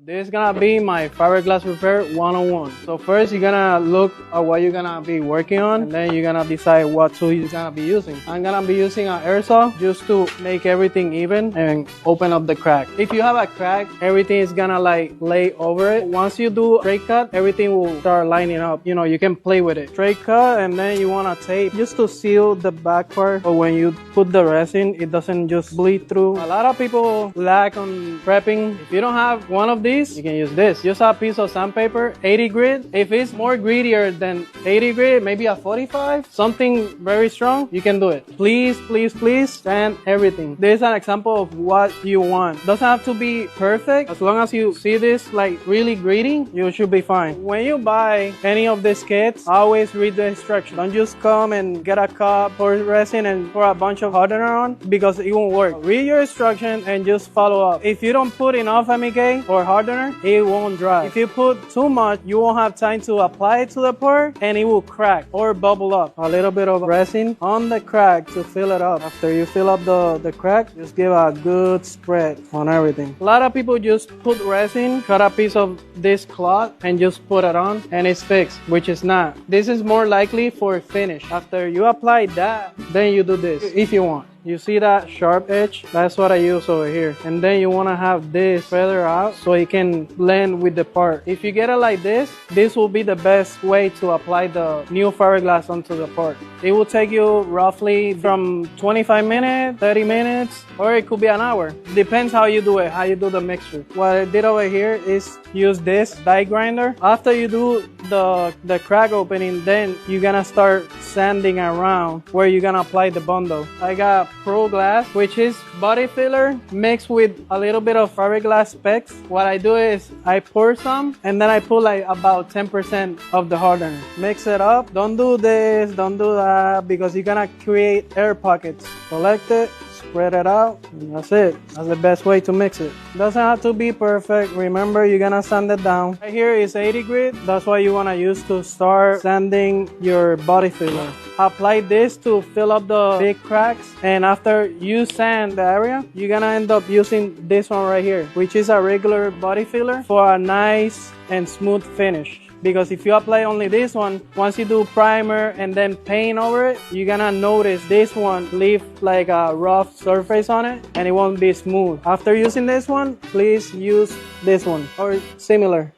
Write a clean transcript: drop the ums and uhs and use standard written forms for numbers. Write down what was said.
This is gonna be my fiberglass repair 101. So first you're gonna look at what you're gonna be working on, and then you're gonna decide what tool you're gonna be using. I'm gonna be using an airsaw just to make everything even and open up the crack. If you have a crack, everything is gonna like lay over it. Once you do straight cut, everything will start lining up. You know, you can play with it. Straight cut, and then you wanna tape just to seal the back part, so when you put the resin, it doesn't just bleed through. A lot of people lack on prepping. If you don't have one of these, you can use this. Just a piece of sandpaper, 80 grit. If it's more grittier than 80 grit, maybe a 45, something very strong, you can do it. Please, please, please sand everything. This is an example of what you want. Doesn't have to be perfect. As long as you see this like really gritty, you should be fine. When you buy any of these kits, always read the instructions. Don't just come and get a cup or resin and pour a bunch of hardener on, because it won't work. Read your instructions and just follow up. If you don't put enough MEK or hardener, it won't dry. If you put too much, you won't have time to apply it to the part, and it will crack or bubble up. A little bit of resin on the crack to fill it up. After you fill up the crack, just give a good spread on everything. A lot of people just put resin, cut a piece of this cloth, and just put it on, and it's fixed, which is not. This is more likely for finish. After you apply that, then you do this if you want. You see that sharp edge? That's what I use over here. And then you want to have this feather out so it can blend with the part. If you get it like this, this will be the best way to apply the new fiberglass onto the part. It will take you roughly from 25 minutes, 30 minutes, or it could be an hour. Depends how you do it, how you do the mixture. What I did over here is use this die grinder. After you do the crack opening, then you're gonna start sanding around where you're gonna apply the bundle. I got Pro Glass, which is body filler mixed with a little bit of fiberglass specks. What I do is I pour some, and then I put like about 10% of the hardener. Mix it up. Don't do this, don't do that, because you're gonna create air pockets. Collect it, spread it out, and that's it. That's the best way to mix it. Doesn't have to be perfect. Remember, you're gonna sand it down. Right here is 80 grit. That's what you wanna use to start sanding your body filler. Apply this to fill up the big cracks, and after you sand the area, you're gonna end up using this one right here, which is a regular body filler for a nice and smooth finish. Because if you apply only this one, once you do primer and then paint over it, you're gonna notice this one leave like a rough surface on it, and it won't be smooth. After using this one, please use this one or similar.